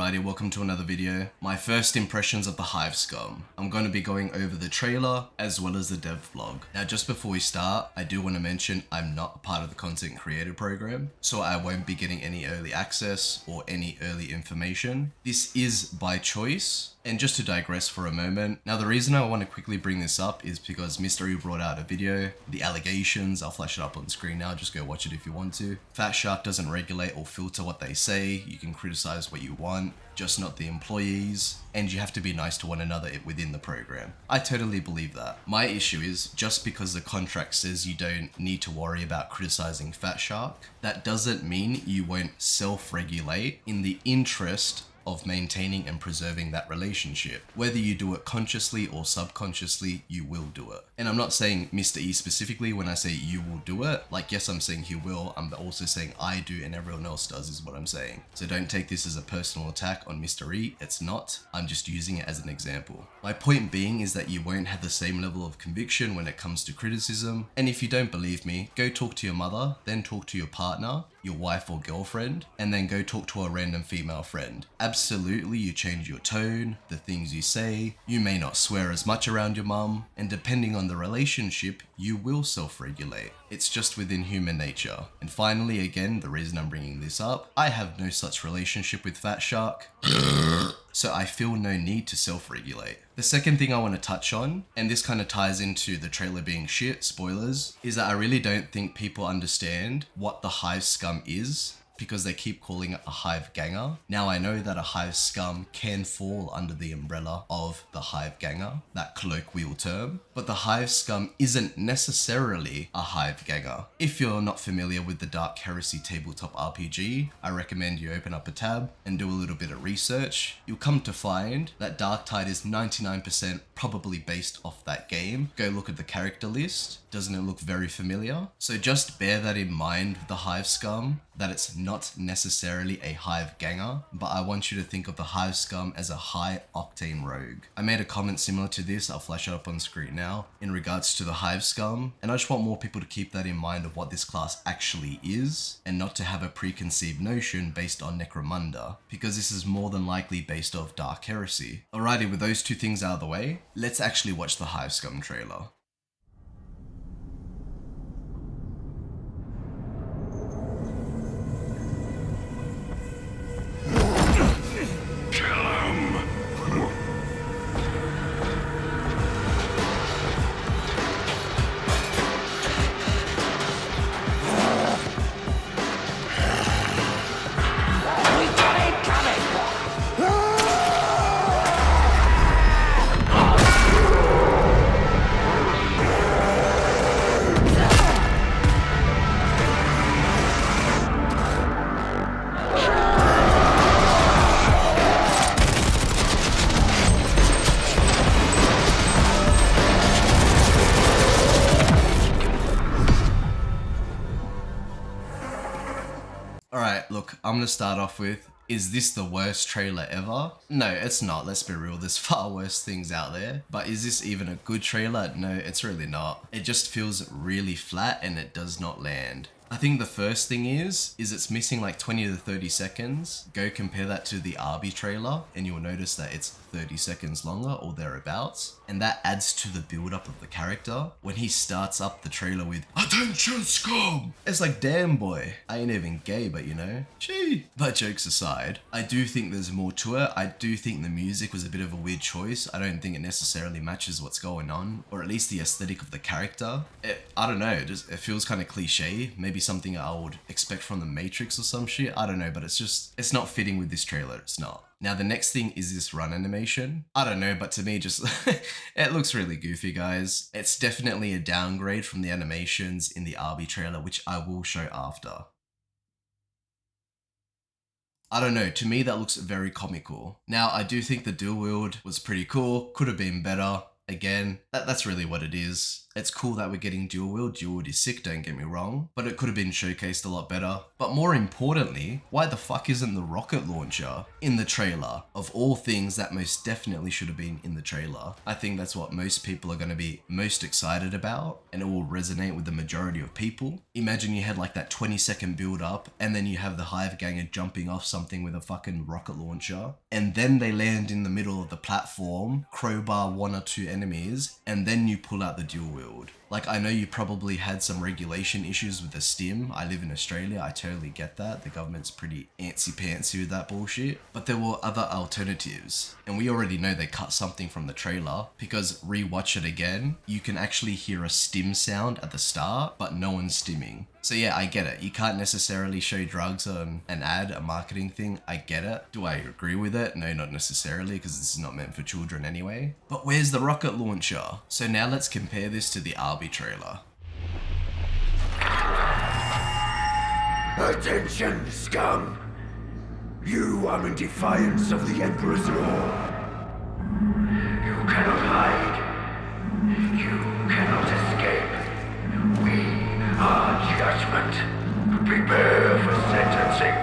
Alrighty, welcome to another video. My first impressions of the HIVE SCUM. I'm going to be going over the trailer as well as the dev vlog. Now just before we start, I do want to mention I'm not a part of the content creator program, so I won't be getting any early access or any early information. This is by choice. And just to digress for a moment, now the reason I want to quickly bring this up is because Mr. E brought out a video, the allegations, I'll flash it up on screen now, just go watch it if you want to. Fatshark doesn't regulate or filter what they say, you can criticize what you want, just not the employees, and you have to be nice to one another within the program. I totally believe that. My issue is, just because the contract says you don't need to worry about criticizing Fatshark, that doesn't mean you won't self-regulate in the interest of maintaining and preserving that relationship. Whether you do it consciously or subconsciously, you will do it. And I'm not saying Mr. E specifically when I say you will do it. Like, yes, I'm saying he will. I'm also saying I do and everyone else does is what I'm saying. So don't take this as a personal attack on Mr. E. It's not. I'm just using it as an example. My point being is that you won't have the same level of conviction when it comes to criticism. And if you don't believe me, go talk to your mother, then talk to your partner, your wife or girlfriend, and then go talk to a random female friend. Absolutely, you change your tone, the things you say, you may not swear as much around your mum, and depending on the relationship, you will self-regulate. It's just within human nature. And finally, again, the reason I'm bringing this up, I have no such relationship with Fatshark, so I feel no need to self-regulate. The second thing I want to touch on, and this kind of ties into the trailer being shit, spoilers, is that I really don't think people understand what the HIVE SCUM is, because they keep calling it a Hive Ganger. Now I know that a Hive SCUM can fall under the umbrella of the Hive Ganger, that colloquial term, but the Hive SCUM isn't necessarily a Hive Ganger. If you're not familiar with the Darkheresy tabletop RPG, I recommend you open up a tab and do a little bit of research. You'll come to find that Darktide is 99% probably based off that game. Go look at the character list. Doesn't it look very familiar? So just bear that in mind with the HIVE SCUM, that it's not necessarily a Hive Ganger, but I want you to think of the HIVE SCUM as a high octane rogue. I made a comment similar to this, I'll flash it up on screen now, in regards to the HIVE SCUM, and I just want more people to keep that in mind of what this class actually is, and not to have a preconceived notion based on Necromunda, because this is more than likely based off Darkheresy. Alrighty, with those two things out of the way, let's actually watch the HIVE SCUM trailer. Alright, look, I'm gonna start off with, is this the worst trailer ever? No, it's not, let's be real, there's far worse things out there. But is this even a good trailer? No, it's really not. It just feels really flat and it does not land. I think the first thing is it's missing like 20 to 30 seconds. Go compare that to the RB trailer and you'll notice that it's 30 seconds longer or thereabouts. And that adds to the build up of the character. When he starts up the trailer with, "Attention scum!" It's like, damn boy, I ain't even gay, but you know, gee. But jokes aside, I do think there's more to it. I do think the music was a bit of a weird choice. I don't think it necessarily matches what's going on, or at least the aesthetic of the character. I don't know, it feels kind of cliche. Maybe something I would expect from the Matrix or some shit. I don't know, but it's not fitting with this trailer. It's not. Now the next thing is this run animation. I don't know, but to me just, it looks really goofy, guys. It's definitely a downgrade from the animations in the RB trailer, which I will show after. I don't know, to me that looks very comical. Now I do think the dual wield was pretty cool, could have been better. Again, that's really what it is. It's cool that we're getting dual wield is sick, don't get me wrong, but it could have been showcased a lot better. But more importantly, why the fuck isn't the rocket launcher in the trailer? Of all things, that most definitely should have been in the trailer. I think that's what most people are going to be most excited about, and it will resonate with the majority of people. Imagine you had like that 20-second build up, and then you have the Hive Ganger jumping off something with a fucking rocket launcher, and then they land in the middle of the platform, crowbar one or two enemies, and then you pull out the dual wield. Like, I know you probably had some regulation issues with the stimm. I live in Australia, I totally get that. The government's pretty antsy-pantsy with that bullshit. But there were other alternatives. And we already know they cut something from the trailer, because rewatch it again, you can actually hear a stimm sound at the start, but no one's stimming. So yeah, I get it. You can't necessarily show drugs on an ad, a marketing thing. I get it. Do I agree with it? No, not necessarily, because this is not meant for children anyway. But where's the rocket launcher? So now let's compare this to the RB trailer. Attention, scum! You are in defiance of the Emperor's law. You cannot hide. You cannot escape. We are judgment. Prepare for sentencing.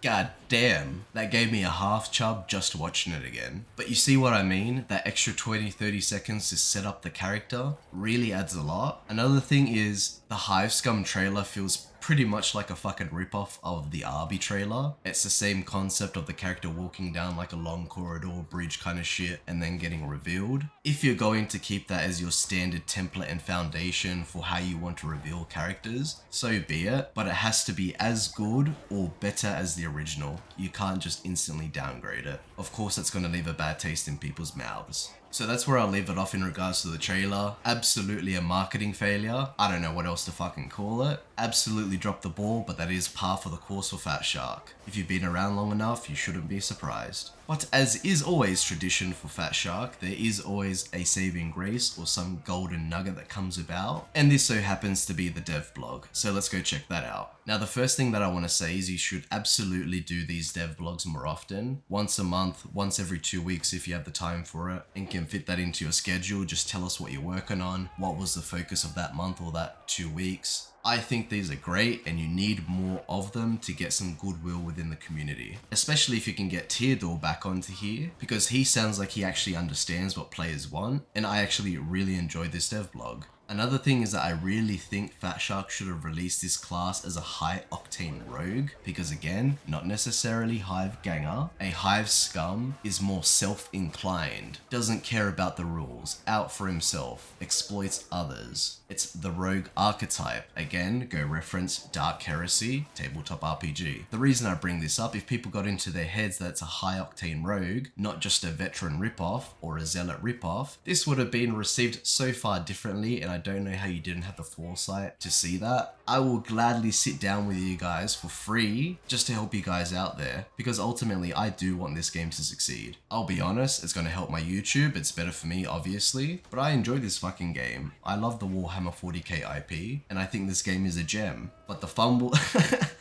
God damn, that gave me a half chub just watching it again. But you see what I mean? That extra 20-30 seconds to set up the character really adds a lot. Another thing is the Hive Scum trailer feels pretty much like a fucking ripoff of the RB trailer. It's the same concept of the character walking down like a long corridor bridge kind of shit and then getting revealed. If you're going to keep that as your standard template and foundation for how you want to reveal characters, so be it, but it has to be as good or better as the original. You can't just instantly downgrade it. Of course, it's going to leave a bad taste in people's mouths. So that's where I'll leave it off in regards to the trailer. Absolutely a marketing failure. I don't know what else to fucking call it. Absolutely dropped the ball, but that is par for the course for Fatshark. If you've been around long enough, you shouldn't be surprised. But as is always tradition for Fatshark, there is always a saving grace or some golden nugget that comes about, and this so happens to be the dev blog, so let's go check that out. Now the first thing that I want to say is you should absolutely do these dev blogs more often. Once a month, once every 2 weeks if you have the time for it, and can fit that into your schedule. Just tell us what you're working on, what was the focus of that month or that 2 weeks. I think these are great and you need more of them to get some goodwill within the community. Especially if you can get Teardor back onto here, because he sounds like he actually understands what players want, and I actually really enjoyed this dev blog. Another thing is that I really think Fatshark should have released this class as a high octane rogue, because again, not necessarily Hive Ganger. A Hive Scum is more self-inclined, doesn't care about the rules, out for himself, exploits others. It's the rogue archetype. Again, go reference Darkheresy, tabletop RPG. The reason I bring this up, if people got into their heads that it's a high octane rogue, not just a veteran ripoff or a zealot ripoff, this would have been received so far differently, and I don't know how you didn't have the foresight to see that. I will gladly sit down with you guys for free just to help you guys out there, because ultimately I do want this game to succeed. I'll be honest, it's going to help my YouTube, it's better for me obviously, but I enjoy this fucking game. I love the Warhammer 40k IP, and I think this game is a gem. But the fumble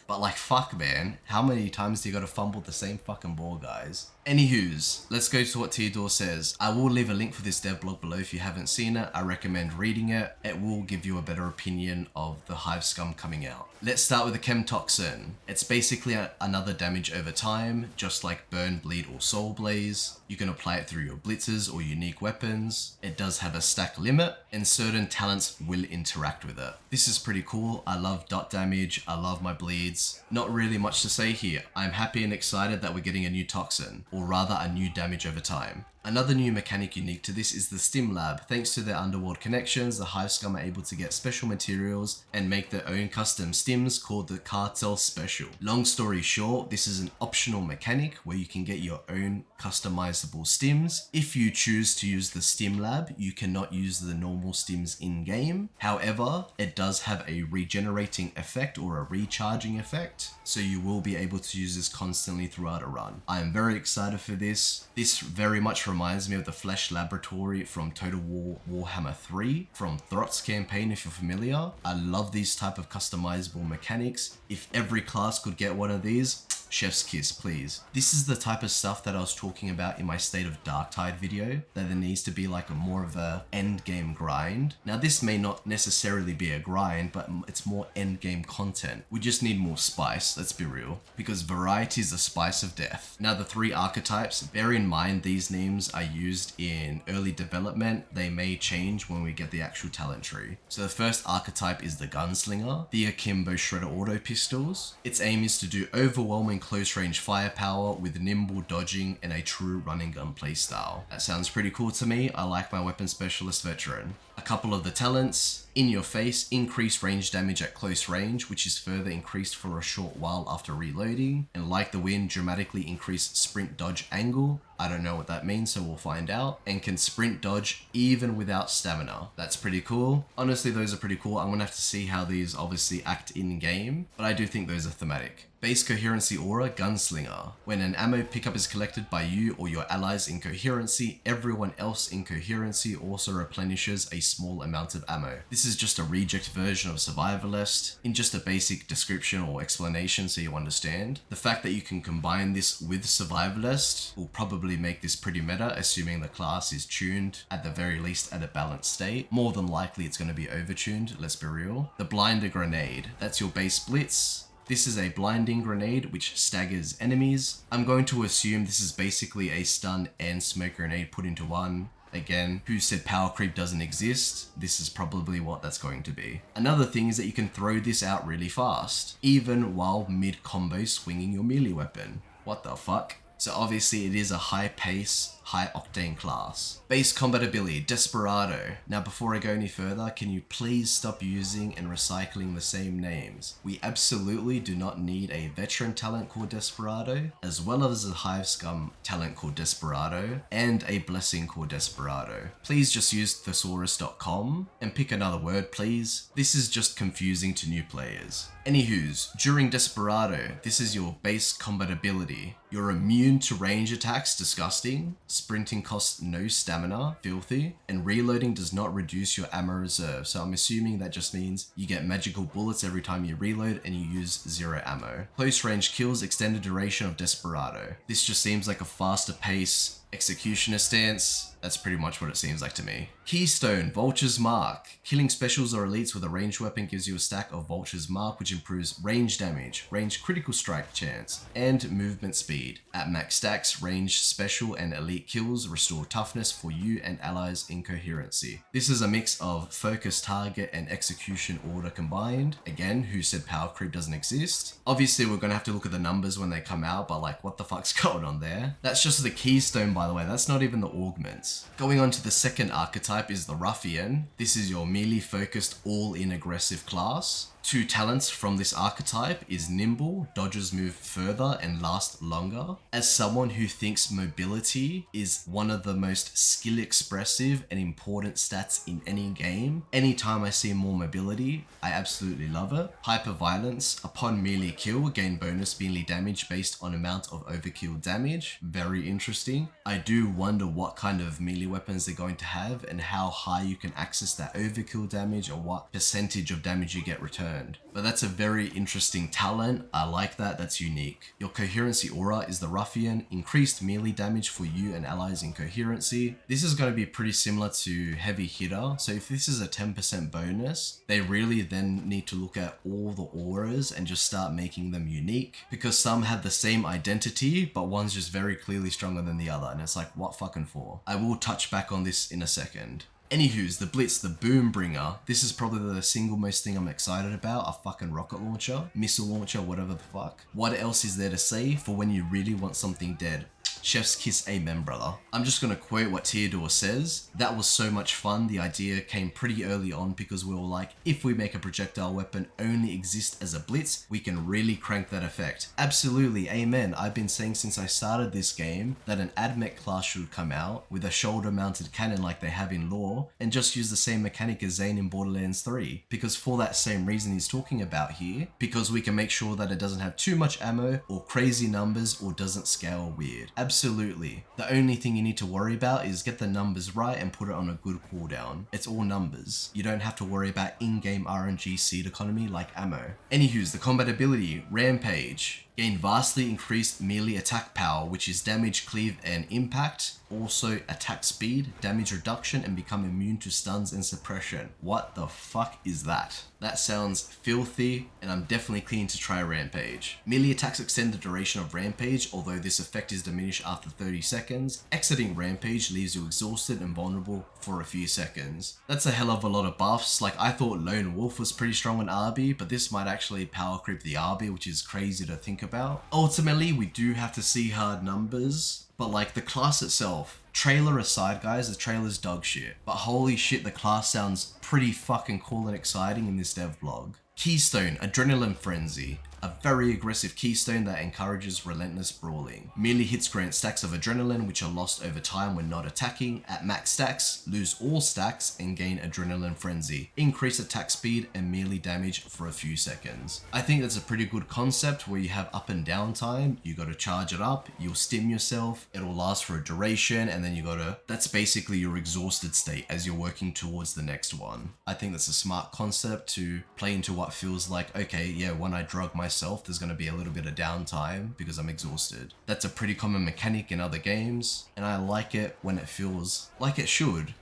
But like, fuck man, how many times do you gotta fumble the same fucking ball, guys? Anywho's, let's go to what Theodore says. I will leave a link for this dev blog below if you haven't seen it. I recommend reading it. It will give you a better opinion of the Hive Scum coming out. Let's start with the Chem Toxin. It's basically another damage over time, just like Burn, Bleed, or Soul Blaze. You can apply it through your blitzers or unique weapons. It does have a stack limit, and certain talents will interact with it. This is pretty cool. I love dot damage. I love my bleeds. Not really much to say here. I'm happy and excited that we're getting a new Toxin, or rather a new damage over time. Another new mechanic unique to this is the stimm lab. Thanks to their underworld connections, the Hive Scum are able to get special materials and make their own custom stimms called the Cartel Special. Long story short, this is an optional mechanic where you can get your own customizable stimms. If you choose to use the stimm lab, you cannot use the normal stimms in game. However, it does have a regenerating effect or a recharging effect, so you will be able to use this constantly throughout a run. I am very excited for this. This very much reminds me of the Flesh Laboratory from Total War Warhammer 3 from Throt's campaign, if you're familiar. I love these type of customizable mechanics. If every class could get one of these, chef's kiss, please. This is the type of stuff that I was talking about in my State of Darktide video, that there needs to be like a more of a end game grind. Now this may not necessarily be a grind, but it's more end game content. We just need more spice, let's be real, because variety is the spice of death. Now the 3 archetypes, bear in mind these names are used in early development. They may change when we get the actual talent tree. So the first archetype is the Gunslinger, the Akimbo Shredder Auto Pistols. Its aim is to do overwhelming close range firepower with nimble dodging and a true running gun playstyle. That sounds pretty cool to me. I like my weapon specialist veteran. A couple of the talents: in your face, increase range damage at close range, which is further increased for a short while after reloading, and like the wind, dramatically increase sprint dodge angle. I don't know what that means, so we'll find out. And can sprint dodge even without stamina. That's pretty cool. Honestly, those are pretty cool. I'm gonna have to see how these obviously act in game, but I do think those are thematic. Base Coherency Aura Gunslinger. When an ammo pickup is collected by you or your allies in Coherency, everyone else in Coherency also replenishes a small amount of ammo. This is just a reject version of Survivalist. In just a basic description or explanation so you understand, the fact that you can combine this with Survivalist will probably make this pretty meta, assuming the class is tuned, at the very least at a balanced state. More than likely it's going to be overtuned, let's be real. The Blinder Grenade. That's your base blitz. This is a blinding grenade which staggers enemies. I'm going to assume this is basically a stun and smoke grenade put into one. Again, who said power creep doesn't exist? This is probably what that's going to be. Another thing is that you can throw this out really fast, even while mid-combo swinging your melee weapon. What the fuck? So obviously it is a high pace, high octane class. Base combat ability, Desperado. Now before I go any further, can you please stop using and recycling the same names? We absolutely do not need a veteran talent called Desperado, as well as a Hive Scum talent called Desperado, and a blessing called Desperado. Please just use thesaurus.com and pick another word, please. This is just confusing to new players. Anywho's, during Desperado, this is your base combat ability. You're immune to range attacks, disgusting. Sprinting costs no stamina, filthy. And reloading does not reduce your ammo reserve. So I'm assuming that just means you get magical bullets every time you reload and you use 0 ammo. Close range kills, extended duration of Desperado. This just seems like a faster pace executioner stance. That's pretty much what it seems like to me. Keystone, Vulture's Mark. Killing specials or elites with a ranged weapon gives you a stack of Vulture's Mark, which improves range damage, range critical strike chance, and movement speed. At max stacks, ranged special and elite kills restore toughness for you and allies in Coherency. This is a mix of focus, target, and execution order combined. Again, who said power creep doesn't exist? Obviously, we're gonna have to look at the numbers when they come out, but like, what the fuck's going on there? That's just the Keystone, by the way. That's not even the augments. Going on to the second archetype is the Ruffian. This is your melee focused all-in aggressive class. 2 talents from this archetype is Nimble, dodges move further and last longer. As someone who thinks mobility is one of the most skill expressive and important stats in any game, anytime I see more mobility, I absolutely love it. Hyperviolence, upon melee kill, gain bonus melee damage based on amount of overkill damage. Very interesting. I do wonder what kind of melee weapons they're going to have and how high you can access that overkill damage or what percentage of damage you get returned. returned. But that's a very interesting talent. I like that, that's unique. Your coherency aura is the Ruffian, increased melee damage for you and allies in coherency. This is going to be pretty similar to heavy hitter, so if this is a 10% bonus, they really then need to look at all the auras and just start making them unique, because some have the same identity, but one's just very clearly stronger than the other, and it's like, what fucking for? I will touch back on this in a second. Anywho's, the Blitz, the Boom Bringer, this is probably the single most thing I'm excited about, a fucking rocket launcher, missile launcher, whatever the fuck. What else is there to say for when you really want something dead? Chef's kiss, amen, brother. I'm just gonna quote what Theodore says. That was so much fun. The idea came pretty early on because we were like, if we make a projectile weapon only exist as a blitz, we can really crank that effect. Absolutely, amen. I've been saying since I started this game that an Ad Mech class should come out with a shoulder mounted cannon like they have in lore and just use the same mechanic as Zane in Borderlands 3. Because for that same reason he's talking about here, because we can make sure that it doesn't have too much ammo or crazy numbers or doesn't scale weird. Absolutely. The only thing you need to worry about is get the numbers right and put it on a good cooldown. It's all numbers. You don't have to worry about in-game RNG seed economy like ammo. Anywho's, the combat ability, Rampage. Gain vastly increased melee attack power, which is damage, cleave, and impact. Also attack speed, damage reduction, and become immune to stuns and suppression. What the fuck is that? That sounds filthy, and I'm definitely keen to try Rampage. Melee attacks extend the duration of Rampage, although this effect is diminished after 30 seconds. Exiting Rampage leaves you exhausted and vulnerable for a few seconds. That's a hell of a lot of buffs. Like, I thought Lone Wolf was pretty strong on RB, but this might actually power creep the RB, which is crazy to think about. Ultimately, we do have to see hard numbers, but like the class itself, trailer aside guys, the trailer's dog shit. But holy shit, the class sounds pretty fucking cool and exciting in this dev blog. Keystone, Adrenaline Frenzy. A very aggressive keystone that encourages relentless brawling. Melee hits grant stacks of adrenaline which are lost over time when not attacking. At max stacks, lose all stacks and gain Adrenaline Frenzy. Increase attack speed and melee damage for a few seconds. I think that's a pretty good concept where you have up and down time. You gotta charge it up, you'll stim yourself, it'll last for a duration, and then you gotta... That's basically your exhausted state as you're working towards the next one. I think that's a smart concept to play into what feels like, okay, yeah, when I drug myself, there's going to be a little bit of downtime because I'm exhausted. That's a pretty common mechanic in other games, and I like it when it feels like it should.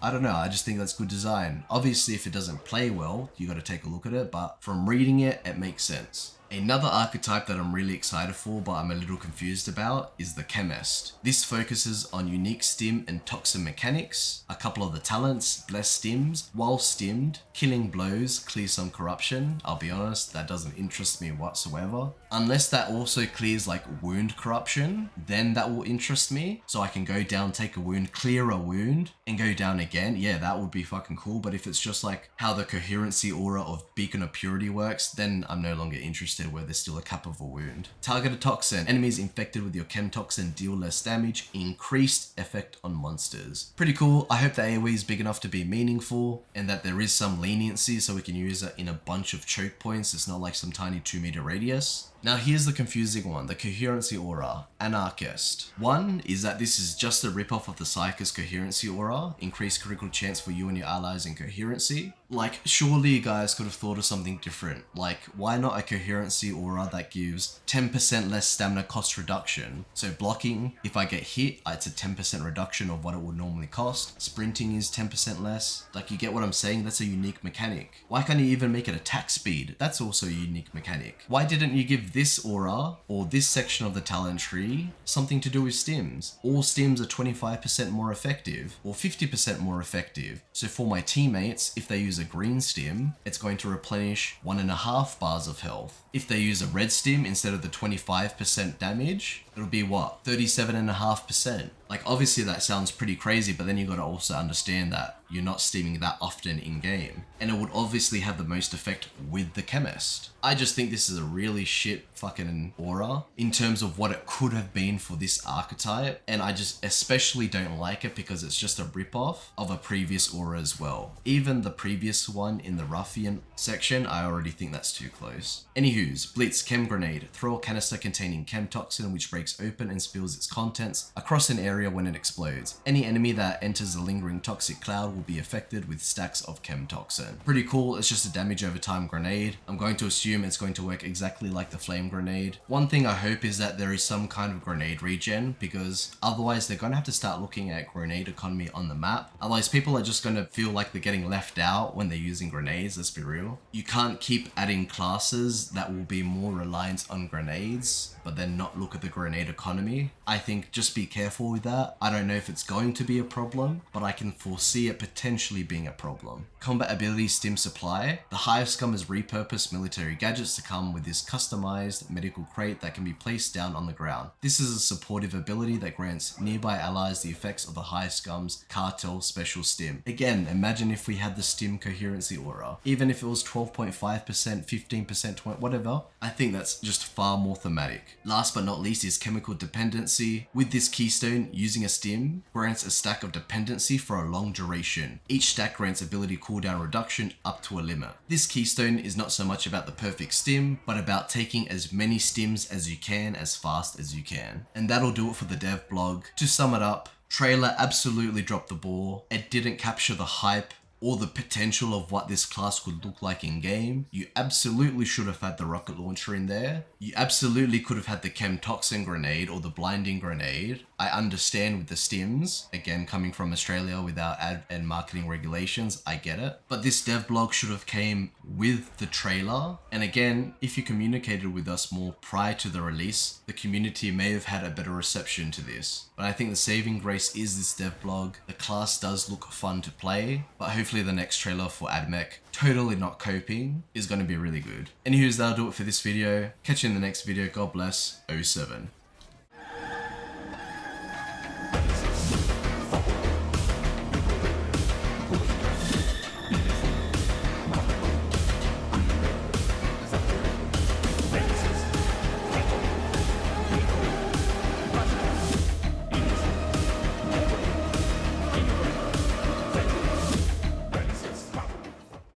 I don't know, I just think that's good design. Obviously, if it doesn't play well, you got to take a look at it, but from reading it, it makes sense. Another archetype that I'm really excited for, but I'm a little confused about, is the Chemist. This focuses on unique stimm and toxin mechanics, a couple of the talents, bless stimms, while stimmed, killing blows, clear some corruption. I'll be honest, that doesn't interest me whatsoever. Unless that also clears like wound corruption, then that will interest me. So I can go down, take a wound, clear a wound, and go down again. Yeah, that would be fucking cool. But if it's just like how the coherency aura of Beacon of Purity works, then I'm no longer interested where there's still a cap of a wound. Targeted toxin. Enemies infected with your chem toxin deal less damage. Increased effect on monsters. Pretty cool. I hope the AoE is big enough to be meaningful and that there is some leniency so we can use it in a bunch of choke points. It's not like some tiny 2-meter radius. Now here's the confusing one, the coherency aura, Anarchist. One is that this is just a ripoff of the Psychus coherency aura, increased critical chance for you and your allies in coherency. Like, surely you guys could have thought of something different. Like, why not a coherency aura that gives 10% less stamina cost reduction? So blocking, if I get hit, it's a 10% reduction of what it would normally cost. Sprinting is 10% less. Like, you get what I'm saying? That's a unique mechanic. Why can't you even make it attack speed? That's also a unique mechanic. Why didn't you give this aura, or this section of the talent tree, something to do with stims? All stims are 25% more effective, or 50% more effective. So for my teammates, if they use a green stim, it's going to replenish 1.5 bars of health. If they use a red stim, instead of the 25% damage, it'll be what? 37.5%. Like, obviously that sounds pretty crazy, but then you gotta also understand that you're not stimming that often in game. And it would obviously have the most effect with the Chemist. I just think this is a really shit fucking aura in terms of what it could have been for this archetype. And I just especially don't like it because it's just a ripoff of a previous aura as well. Even the previous one in the Ruffian section, I already think that's too close. Anywho's, Blitz, Chem Grenade. Throw a canister containing Chem Toxin which breaks breaks open and spills its contents across an area when it explodes. Any enemy that enters the lingering toxic cloud will be affected with stacks of chem toxin. Pretty cool, it's just a damage over time grenade. I'm going to assume it's going to work exactly like the flame grenade. One thing I hope is that there is some kind of grenade regen, because otherwise they're going to have to start looking at grenade economy on the map. Otherwise people are just going to feel like they're getting left out when they're using grenades, let's be real. You can't keep adding classes that will be more reliant on grenades, but then not look at the grenade economy. I think just be careful with that. I don't know if it's going to be a problem, but I can foresee it potentially being a problem. Combat ability stimm supply. The Hive Scum has repurposed military gadgets to come with this customized medical crate that can be placed down on the ground. This is a supportive ability that grants nearby allies the effects of the Hive Scum's cartel special stimm. Again, imagine if we had the stimm coherency aura. Even if it was 12.5%, 15%, 20, whatever, I think that's just far more thematic. Last but not least is chemical dependency. With this keystone, using a stimm grants a stack of dependency for a long duration. Each stack grants ability cooldown reduction up to a limit. This keystone is not so much about the perfect stimm, but about taking as many stimms as you can as fast as you can. And that'll do it for the dev blog. To sum it up, trailer absolutely dropped the ball. It didn't capture the hype or the potential of what this class would look like in game. You absolutely should have had the rocket launcher in there. You absolutely could have had the chem toxin grenade or the blinding grenade. I understand with the stims, again coming from Australia without ad and marketing regulations, I get it. But this dev blog should have came with the trailer. And again, if you communicated with us more prior to the release, the community may have had a better reception to this. But I think the saving grace is this dev blog. The class does look fun to play, but hopefully the next trailer for Ad Mech, totally not coping, is going to be really good. Anywho's, that'll do it for this video. Catch you in the next video. God bless. 07.